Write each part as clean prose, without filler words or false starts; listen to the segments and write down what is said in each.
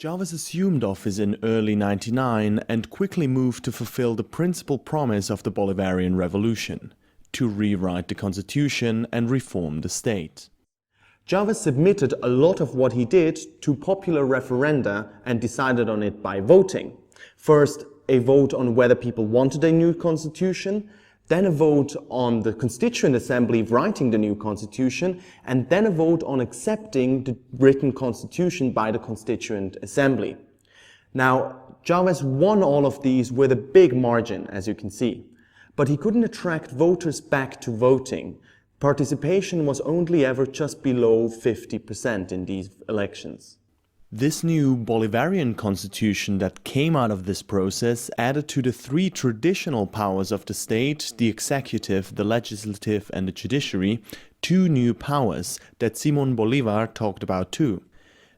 Chavez assumed office in early 1999 and quickly moved to fulfill the principal promise of the Bolivarian Revolution, to rewrite the constitution and reform the state. Chavez submitted a lot of what he did to popular referenda and decided on it by voting. First, a vote on whether people wanted a new constitution, then a vote on the Constituent Assembly writing the new constitution, and then a vote on accepting the written constitution by the Constituent Assembly. Now, Chavez won all of these with a big margin, as you can see, but he couldn't attract voters back to voting. Participation was only ever just below 50% in these elections. This new Bolivarian constitution that came out of this process added to the three traditional powers of the state, the executive, the legislative and the judiciary, two new powers that Simon Bolivar talked about too.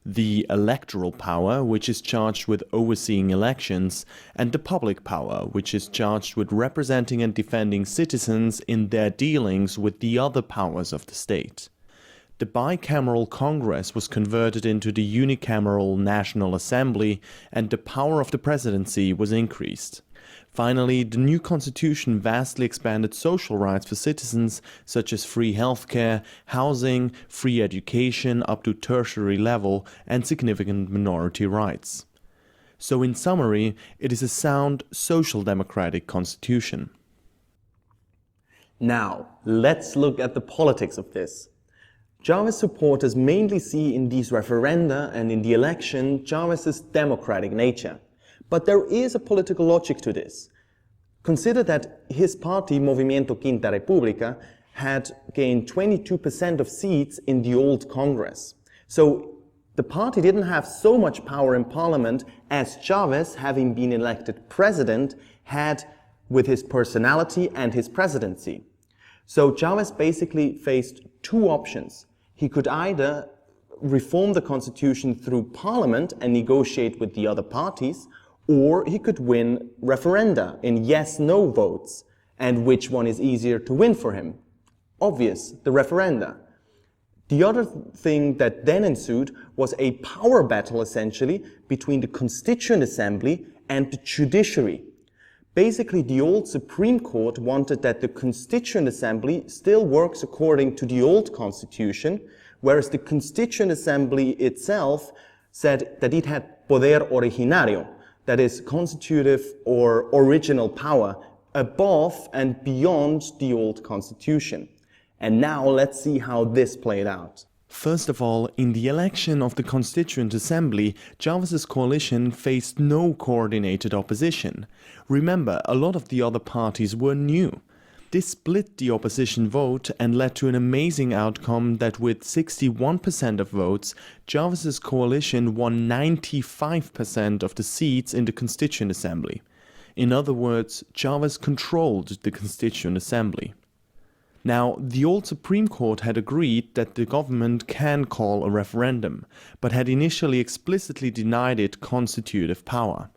The electoral power, which is charged with overseeing elections, and the public power, which is charged with representing and defending citizens in their dealings with the other powers of the state. The bicameral Congress was converted into the unicameral National Assembly, and the power of the presidency was increased. Finally, the new constitution vastly expanded social rights for citizens, such as free healthcare, housing, free education up to tertiary level, and significant minority rights. So in summary, it is a sound social democratic constitution. Now, let's look at the politics of this. Chavez supporters mainly see in these referenda and in the election Chavez's democratic nature. But there is a political logic to this. Consider that his party, Movimiento Quinta República, had gained 22% of seats in the old Congress. So the party didn't have so much power in parliament as Chavez, having been elected president, had with his personality and his presidency. So Chavez basically faced two options. He could either reform the constitution through parliament and negotiate with the other parties, or he could win referenda in yes-no votes. And which one is easier to win for him? Obvious, the referenda. The other thing that then ensued was a power battle, essentially, between the Constituent Assembly and the judiciary. Basically, the old Supreme Court wanted that the Constituent Assembly still works according to the old Constitution, whereas the Constituent Assembly itself said that it had poder originario, that is, constitutive or original power, above and beyond the old Constitution. And now let's see how this played out. First of all, in the election of the Constituent Assembly, Chavez's coalition faced no coordinated opposition. Remember, a lot of the other parties were new. This split the opposition vote and led to an amazing outcome that with 61% of votes, Chavez's coalition won 95% of the seats in the Constituent Assembly. In other words, Chavez controlled the Constituent Assembly. Now, the old Supreme Court had agreed that the government can call a referendum, but had initially explicitly denied it constitutive power.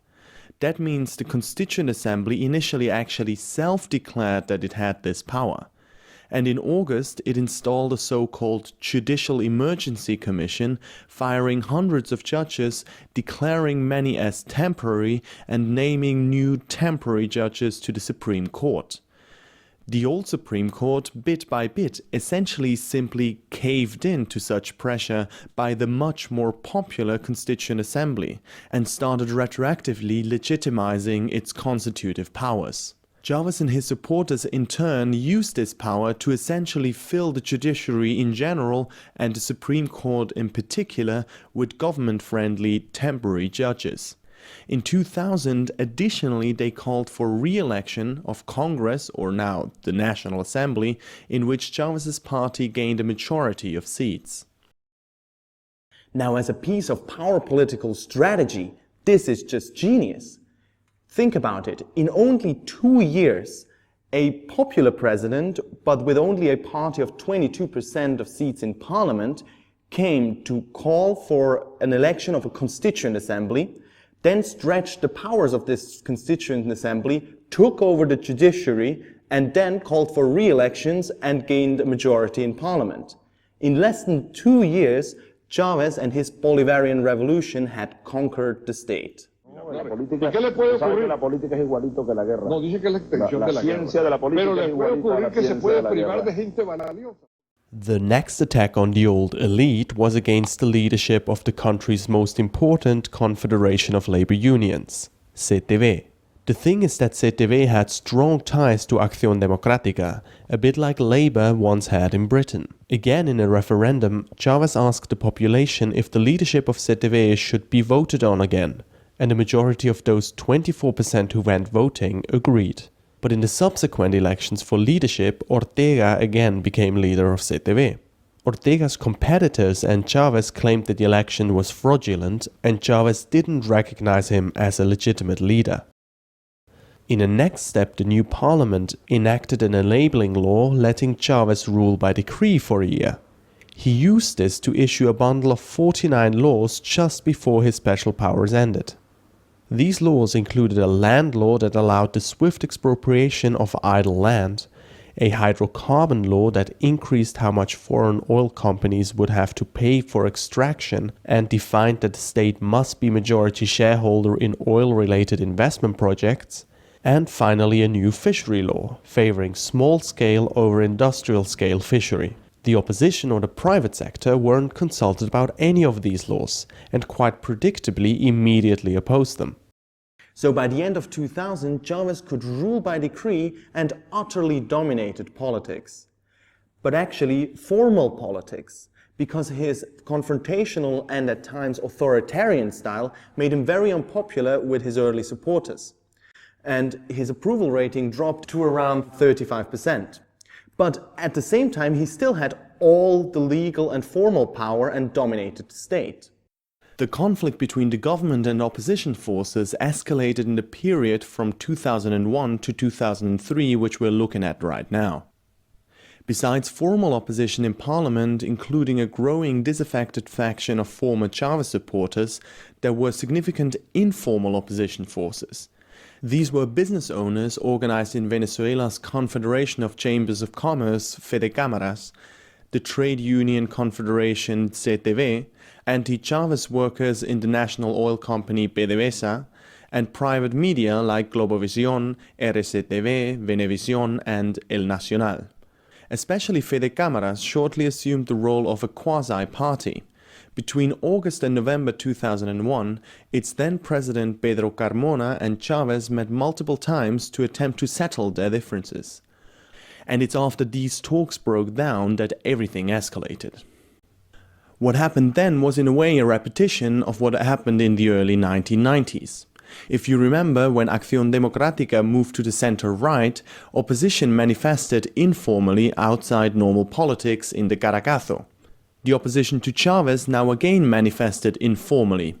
That means the Constituent Assembly initially actually self-declared that it had this power. And in August, it installed a so-called Judicial Emergency Commission, firing hundreds of judges, declaring many as temporary, and naming new temporary judges to the Supreme Court. The old Supreme Court, bit by bit, essentially simply caved in to such pressure by the much more popular Constituent Assembly and started retroactively legitimizing its constitutive powers. Chavez and his supporters in turn used this power to essentially fill the judiciary in general and the Supreme Court in particular with government-friendly temporary judges. In 2000, additionally, they called for re-election of Congress, or now the National Assembly, in which Chavez's party gained a majority of seats. Now, as a piece of power political strategy, this is just genius. Think about it. In only 2 years, a popular president, but with only a party of 22% of seats in parliament, came to call for an election of a Constituent Assembly, then stretched the powers of this Constituent Assembly, took over the judiciary, and then called for re-elections and gained a majority in parliament. In less than 2 years, Chávez and his Bolivarian revolution had conquered the state. ¿Qué le puede ocurrir? La política es igualito que la guerra. No, dice que es la extensión de la ciencia guerra. de la política Pero es le puede igualita a la ocurrir que se ciencia puede de la privar guerra. de gente valiosa. The next attack on the old elite was against the leadership of the country's most important Confederation of Labor Unions, CTV. The thing is that CTV had strong ties to Acción Democrática, a bit like Labour once had in Britain. Again, in a referendum, Chávez asked the population if the leadership of CTV should be voted on again, and a majority of those 24% who went voting agreed. But in the subsequent elections for leadership, Ortega again became leader of CTV. Ortega's competitors and Chávez claimed that the election was fraudulent, and Chávez didn't recognize him as a legitimate leader. In a next step, the new parliament enacted an enabling law letting Chávez rule by decree for a year. He used this to issue a bundle of 49 laws just before his special powers ended. These laws included a land law that allowed the swift expropriation of idle land, a hydrocarbon law that increased how much foreign oil companies would have to pay for extraction and defined that the state must be majority shareholder in oil-related investment projects, and finally a new fishery law, favoring small-scale over industrial-scale fishery. The opposition or the private sector weren't consulted about any of these laws, and quite predictably immediately opposed them. So by the end of 2000, Chávez could rule by decree and utterly dominated politics. But actually formal politics, because his confrontational and at times authoritarian style made him very unpopular with his early supporters. And his approval rating dropped to around 35%. But at the same time, he still had all the legal and formal power and dominated the state. The conflict between the government and opposition forces escalated in the period from 2001 to 2003, which we're looking at right now. Besides formal opposition in parliament, including a growing disaffected faction of former Chávez supporters, there were significant informal opposition forces. These were business owners organized in Venezuela's Confederation of Chambers of Commerce, Fedecámaras, the trade union confederation CTV, anti-Chávez workers in the national oil company PDVSA, and private media like Globovisión, RCTV, Venevisión, and El Nacional. Especially Fedecámaras shortly assumed the role of a quasi-party. Between August and November 2001, its then president Pedro Carmona and Chávez met multiple times to attempt to settle their differences. And it's after these talks broke down that everything escalated. What happened then was in a way a repetition of what happened in the early 1990s. If you remember, when Acción Democrática moved to the center-right, opposition manifested informally outside normal politics in the Caracazo. The opposition to Chávez now again manifested informally.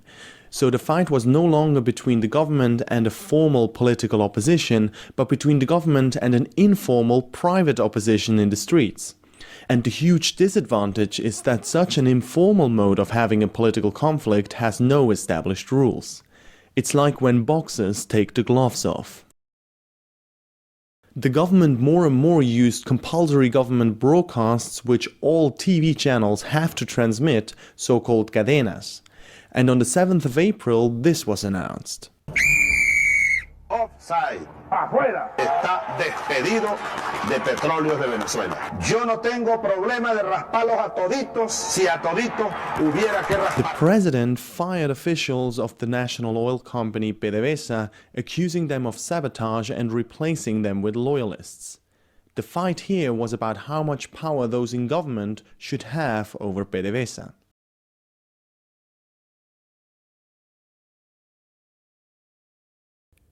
So the fight was no longer between the government and a formal political opposition, but between the government and an informal private opposition in the streets. And the huge disadvantage is that such an informal mode of having a political conflict has no established rules. It's like when boxers take the gloves off. The government more and more used compulsory government broadcasts which all TV channels have to transmit, so-called cadenas. And on the 7th of April, this was announced. Offside. Afuera. Está despedido de Petróleos de Venezuela. Yo no tengo problema de rasparlos a toditos si a toditos hubiera que raspar. The president fired officials of the national oil company PDVSA, accusing them of sabotage and replacing them with loyalists. The fight here was about how much power those in government should have over PDVSA.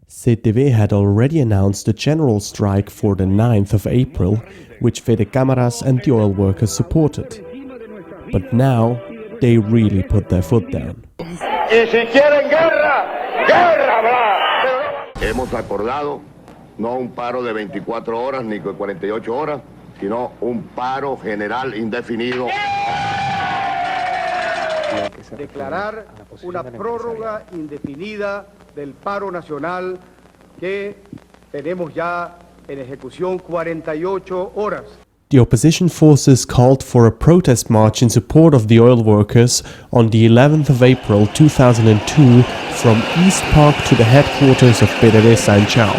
CTV had already announced a general strike for the 9th of April, which Fedecámaras and the oil workers supported. But now, they really put their foot down. Y si quieren guerra, guerra habrá. Hemos acordado no un paro de 24 horas ni de 48 horas, sino un paro general indefinido. Declarar una prórroga indefinida del paro nacional que tenemos ya en ejecución 48 horas. the opposition forces called for a protest march in support of the oil workers on the 11th of April 2002 from East Park to the headquarters of PDVSA in Chao.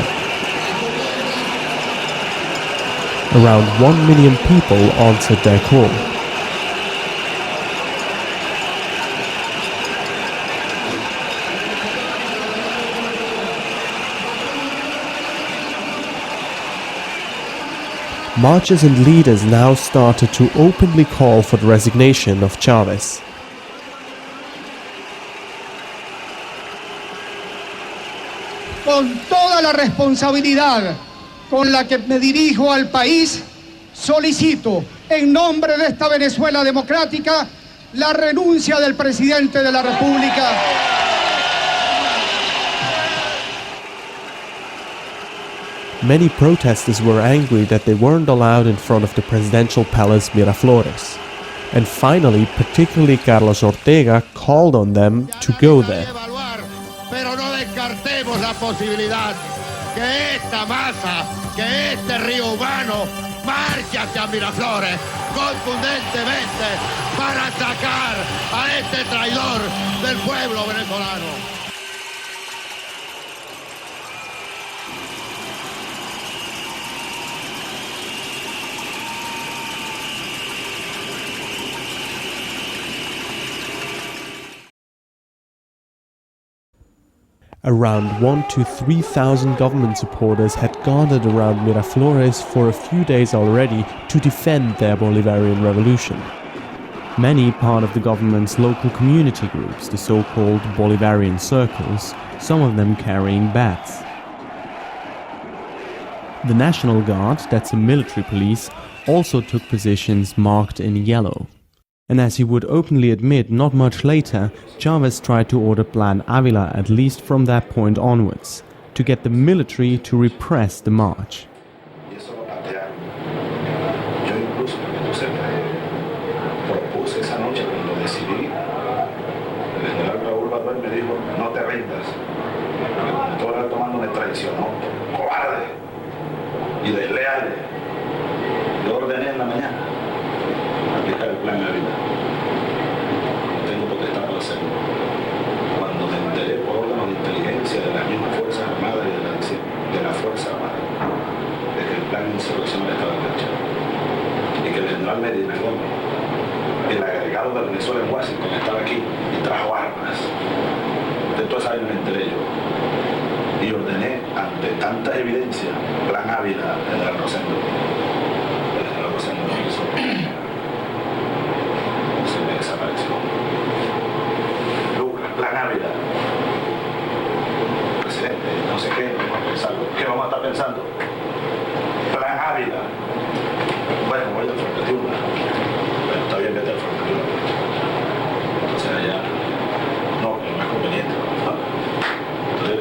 Around 1 million people answered their call. Marchers and leaders now started to openly call for the resignation of Chávez. Con toda la responsabilidad con la que me dirijo al país, solicito en nombre de esta Venezuela democrática la renuncia del presidente de la República. Many protesters were angry that they weren't allowed in front of the presidential palace Miraflores. And finally, particularly Carlos Ortega called on them to go there. Pero no descartemos la posibilidad que esta masa, que este río humano marche hacia Miraflores contundentemente para sacar a este traidor del pueblo venezolano. Around 1,000 to 3,000 government supporters had gathered around Miraflores for a few days already to defend their Bolivarian revolution. Many part of the government's local community groups, the so-called Bolivarian circles, some of them carrying bats. The National Guard, that's a military police, also took positions marked in yellow. And as he would openly admit not much later, Chávez tried to order Plan Ávila at least from that point onwards, to get the military to repress the march. Cuando me enteré por órganos de inteligencia de las mismas Fuerzas Armadas y de la Fuerza Armada de que el plan insurreccional estaba enganchado y que el general Medina Gómez, el agregado de Venezuela en Washington, estaba aquí y trajo armas. De todas esas me enteré yo y ordené ante tanta evidencia Plan Ávila, el general Rosendo. El general Rosendo no hizo. Se me desapareció. Plan Ávila, presidente, no sé qué, ¿qué vamos a estar pensando? Plan Ávila. Bueno, voy al Frente Tiuna. Bueno, está bien, vete al Frente Tiuna. Entonces allá, no es conveniente. Entonces,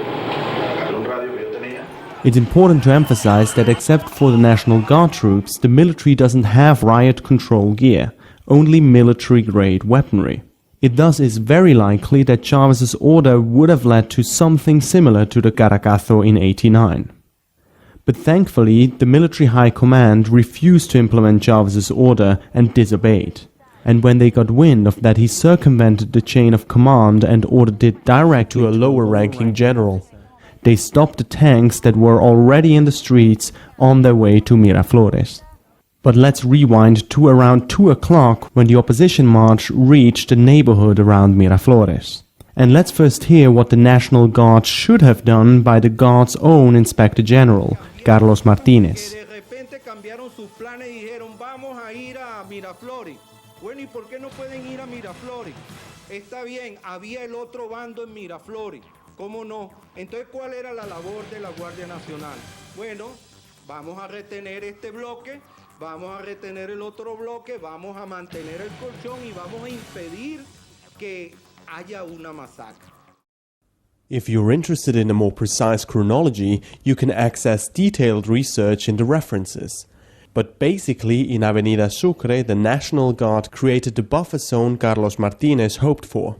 agarré un radio que yo tenía. It's important to emphasize that except for the National Guard troops, the military doesn't have riot control gear, only military-grade weaponry. It thus is very likely that Chávez's order would have led to something similar to the Caracazo in '89. But thankfully, the military high command refused to implement Chávez's order and disobeyed. And when they got wind of that, he circumvented the chain of command and ordered it directly to a lower-ranking general. They stopped the tanks that were already in the streets on their way to Miraflores. But let's rewind to around 2 o'clock when the opposition march reached the neighborhood around Miraflores. And let's first hear what the National Guard should have done by the Guard's own Inspector General, Carlos Martínez. De repente cambiaron sus planes y dijeron, vamos a ir a Miraflores. Bueno, ¿y por qué no pueden ir a Miraflores? Está bien, había el otro bando en Miraflores. ¿Cómo no? Entonces, ¿cuál era la labor de la Guardia Nacional? Bueno, vamos a retener este bloque. Vamos a retener el otro bloque, vamos a mantener el colchón y vamos a impedir que haya una masacre. If you're interested in a more precise chronology, you can access detailed research in the references. But basically, in Avenida Sucre, the National Guard created the buffer zone Carlos Martínez hoped for.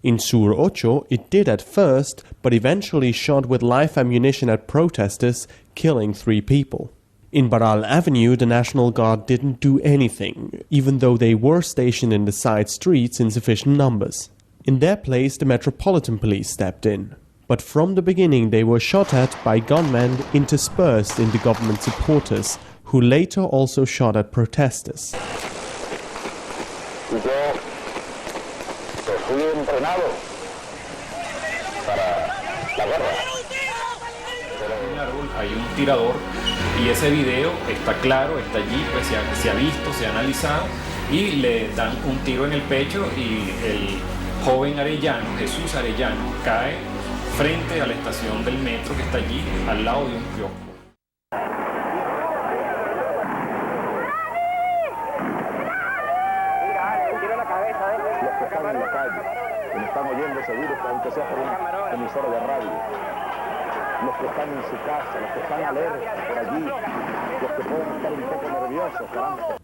In Sur Ocho, it did at first, but eventually shot with live ammunition at protesters, killing 3 people. In Baral Avenue, the National Guard didn't do anything, even though they were stationed in the side streets in sufficient numbers. In their place, the Metropolitan Police stepped in. But from the beginning, they were shot at by gunmen interspersed in the government supporters, who later also shot at protesters. Hay un tirador y ese video está claro, está allí, pues se ha visto, se ha analizado y le dan un tiro en el pecho y el joven Arellano, Jesús Arellano, cae frente a la estación del metro que está allí al lado de un kiosco. Los que están en la calle, que me están oyendo seguro, aunque sea por una emisora de radio, los que están en su casa, los que están alertas por allí, los que pueden estar un poco nerviosos, caramba.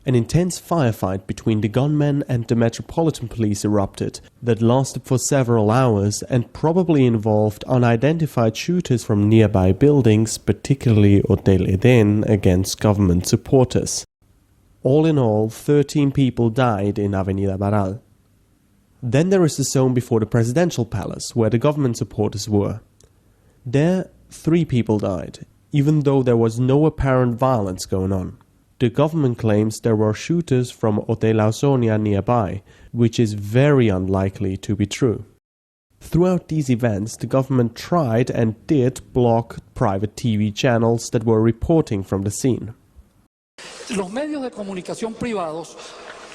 An intense firefight between the gunmen and the Metropolitan Police erupted that lasted for several hours and probably involved unidentified shooters from nearby buildings, particularly Hotel Eden, against government supporters. All in all, 13 people died in Avenida Baral. Then there is the zone before the presidential palace, where the government supporters were. There, 3 people died, even though there was no apparent violence going on. The government claims there were shooters from Hotel Ausonia nearby, which is very unlikely to be true. Throughout these events, the government tried and did block private TV channels that were reporting from the scene. Los medios de comunicación privados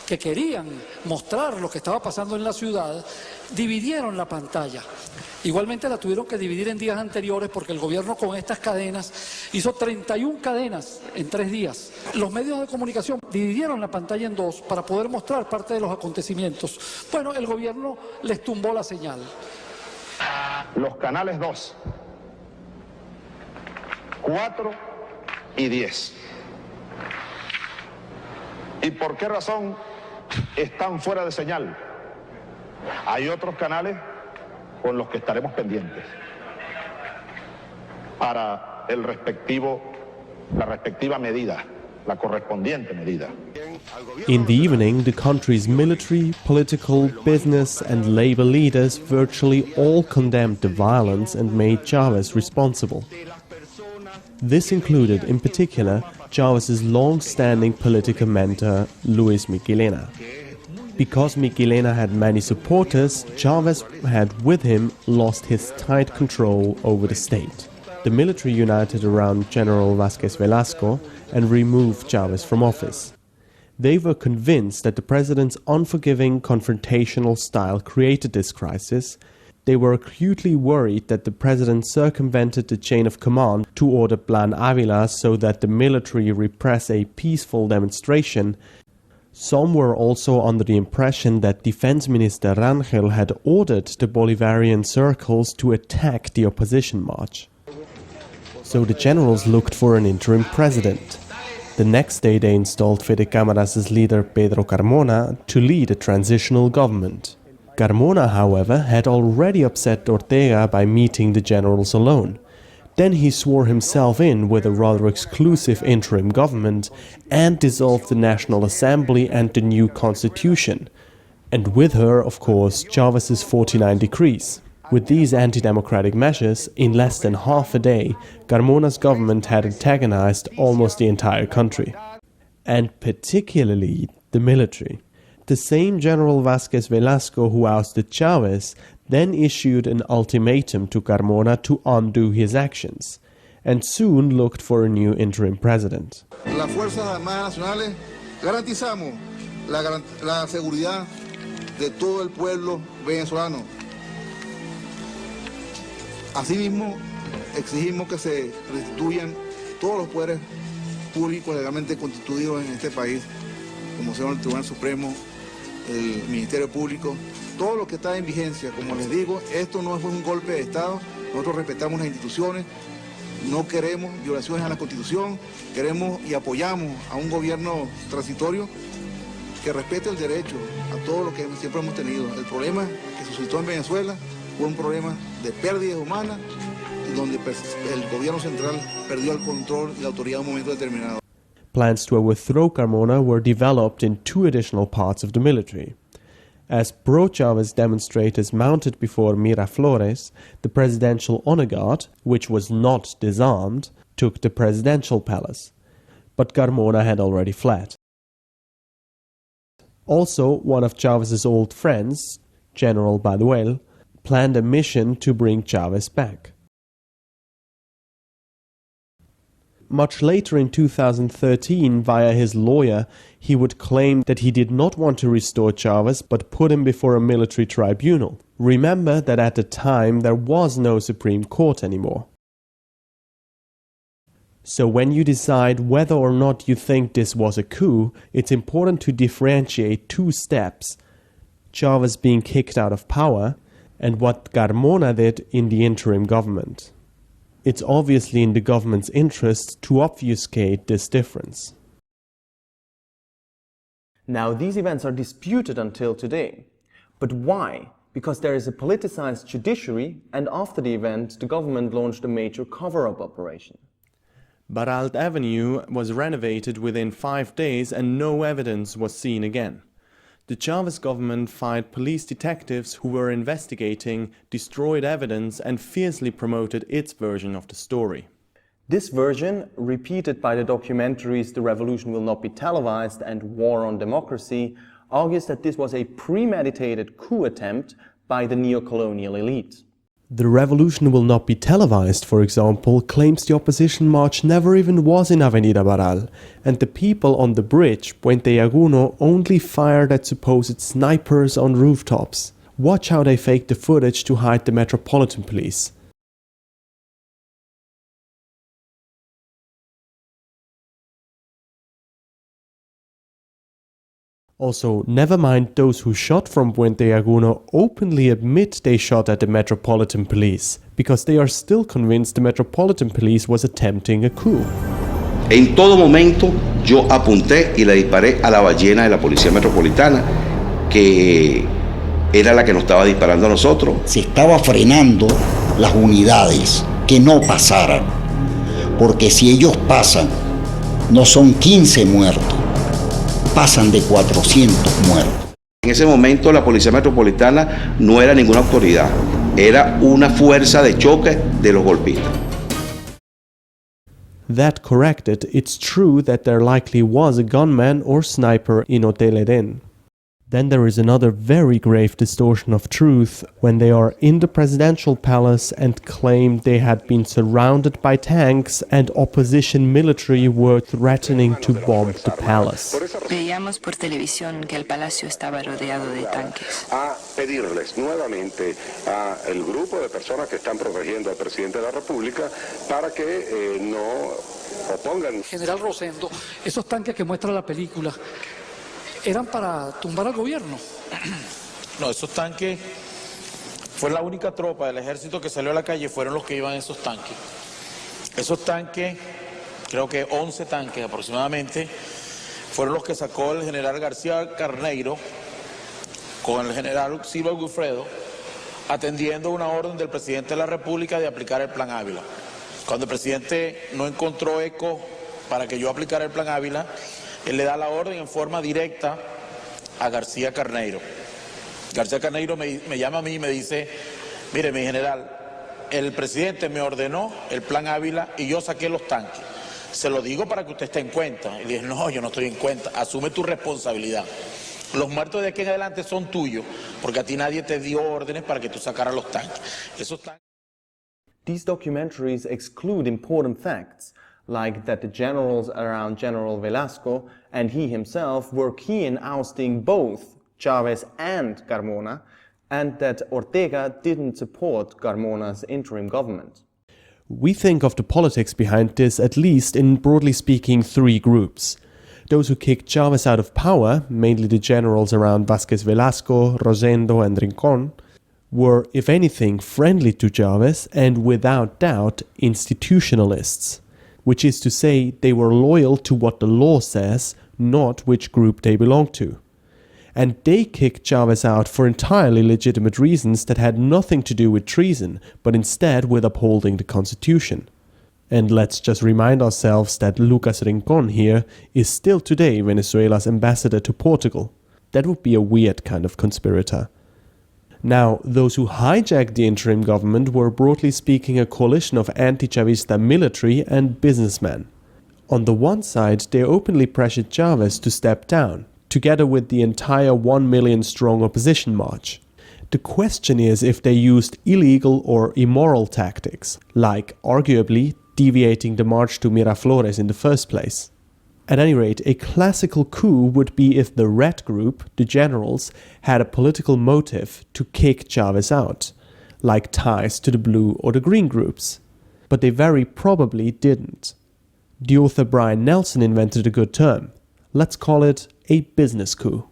que querían mostrar lo que estaba pasando en la ciudad dividieron la pantalla. Igualmente la tuvieron que dividir en días anteriores porque el gobierno con estas cadenas hizo 31 cadenas en 3 días. Los medios de comunicación dividieron la pantalla en 2 para poder mostrar parte de los acontecimientos. Bueno, el gobierno les tumbó la señal. Los canales 2, 4 y 10. ¿Y por qué razón están fuera de señal? Hay otros canales con los que estaremos pendientes para la respectiva medida, la correspondiente medida. In the evening, the country's military, political, business and labor leaders virtually all condemned the violence and made Chávez responsible. This included, in particular, Chávez's long-standing political mentor, Luis Miquelena. Because Miquelena had many supporters, Chávez had with him lost his tight control over the state. The military united around General Vázquez Velasco and removed Chávez from office. They were convinced that the president's unforgiving, confrontational style created this crisis. They were acutely worried that the president circumvented the chain of command to order Plan Ávila so that the military repress a peaceful demonstration. Some were also under the impression that Defense Minister Rangel had ordered the Bolivarian circles to attack the opposition march. So the generals looked for an interim president. The next day they installed Fede Cámaras' leader Pedro Carmona to lead a transitional government. Carmona, however, had already upset Ortega by meeting the generals alone. Then he swore himself in with a rather exclusive interim government and dissolved the National Assembly and the new constitution. And with her, of course, Chávez's 49 decrees. With these anti-democratic measures, in less than half a day, Carmona's government had antagonized almost the entire country. And particularly the military. The same General Vázquez Velasco who ousted Chávez then issued an ultimatum to Carmona to undo his actions, and soon looked for a new interim president. Las Fuerzas Armadas Nacionales garantizamos la seguridad de todo el pueblo venezolano. Asimismo, exigimos que se restituyan todos los poderes públicos legalmente constituidos en este país, como son el Tribunal Supremo, el Ministerio Público, todo lo que está en vigencia. Como les digo, esto no es un golpe de Estado, nosotros respetamos las instituciones, no queremos violaciones a la Constitución, queremos y apoyamos a un gobierno transitorio que respete el derecho a todo lo que siempre hemos tenido. El problema que suscitó en Venezuela fue un problema de pérdidas humanas, donde el gobierno central perdió el control y la autoridad en un momento determinado. Plans to overthrow Carmona were developed in two additional parts of the military. As pro-Chavez demonstrators mounted before Miraflores, the presidential honor guard, which was not disarmed, took the presidential palace. But Carmona had already fled. Also, one of Chavez's old friends, General Baduel, planned a mission to bring Chavez back. Much later in 2013, via his lawyer, he would claim that he did not want to restore Chavez but put him before a military tribunal. Remember that at the time there was no Supreme Court anymore. So when you decide whether or not you think this was a coup, it's important to differentiate two steps: Chavez being kicked out of power and what Carmona did in the interim government. It's obviously in the government's interest to obfuscate this difference. Now, these events are disputed until today. But why? Because there is a politicized judiciary, and after the event, the government launched a major cover-up operation. Baralt Avenue was renovated within 5 days and no evidence was seen again. The Chavez government fired police detectives who were investigating, destroyed evidence and fiercely promoted its version of the story. This version, repeated by the documentaries The Revolution Will Not Be Televised and War on Democracy, argues that this was a premeditated coup attempt by the neo-colonial elite. The Revolution Will Not Be Televised, for example, claims the opposition march never even was in Avenida Baral, and the people on the bridge, Puente Yaguno, only fired at supposed snipers on rooftops. Watch how they faked the footage to hide the Metropolitan Police. Also, never mind those who shot from Puente Yaguno openly admit they shot at the Metropolitan Police, because they are still convinced the Metropolitan Police was attempting a coup. En todo momento yo apunté y le disparé a la ballena de la Policía Metropolitana, que era la que nos estaba disparando a nosotros. Se estaba frenando las unidades que no pasaran, porque si ellos pasan, no son 15 muertos. Pasan de 400 muertos. En ese momento la Policía Metropolitana no era ninguna autoridad, era una fuerza de choque de los golpistas. That corrected, it's true that there likely was a gunman or sniper in Hotel Eden. Then there is another very grave distortion of truth when they are in the presidential palace and claim they had been surrounded by tanks and opposition military were threatening to bomb the palace. Veíamos por televisión que el palacio estaba rodeado de tanques. A pedirles nuevamente a el grupo de personas que están protegiendo al presidente de la República para que no opongan. General Rosendo, esos tanques que muestra la película eran para tumbar al gobierno. No, esos tanques, fue la única tropa del ejército que salió a la calle, fueron los que iban en esos tanques. Esos tanques, creo que 11 tanques aproximadamente, fueron los que sacó el general García Carneiro con el general Silva Gufredo, atendiendo una orden del presidente de la República de aplicar el Plan Ávila. Cuando el presidente no encontró eco para que yo aplicara el Plan Ávila, él le da la orden en forma directa a García Carneiro. García Carneiro me llama a mí y me dice, mire mi general, el presidente me ordenó el Plan Ávila y yo saqué los tanques. Se lo digo para que usted esté en cuenta. Y le dije, no, yo no estoy en cuenta, asume tu responsabilidad. Los muertos de aquí en adelante son tuyos, porque a ti nadie te dio órdenes para que tú sacaras los tanques. Esos tanques. These documentaries exclude important facts, like that the generals around General Velasco and he himself were key in ousting both Chavez and Carmona, and that Ortega didn't support Carmona's interim government. We think of the politics behind this at least in, broadly speaking, three groups. Those who kicked Chavez out of power, mainly the generals around Vázquez Velasco, Rosendo and Rincón, were, if anything, friendly to Chavez and without doubt institutionalists. Which is to say, they were loyal to what the law says, not which group they belong to. and they kicked Chavez out for entirely legitimate reasons that had nothing to do with treason, but instead with upholding the constitution. And let's just remind ourselves that Lucas Rincón here is still today Venezuela's ambassador to Portugal. That would be a weird kind of conspirator. Now, those who hijacked the interim government were broadly speaking a coalition of anti-Chavista military and businessmen. On the one side, they openly pressured Chavez to step down, together with the entire 1 million strong opposition march. The question is if they used illegal or immoral tactics, like, arguably, deviating the march to Miraflores in the first place. At any rate, a classical coup would be if the Red Group, the generals, had a political motive to kick Chavez out, like ties to the Blue or the Green groups. But they very probably didn't. The author Brian Nelson invented a good term. Let's call it a business coup.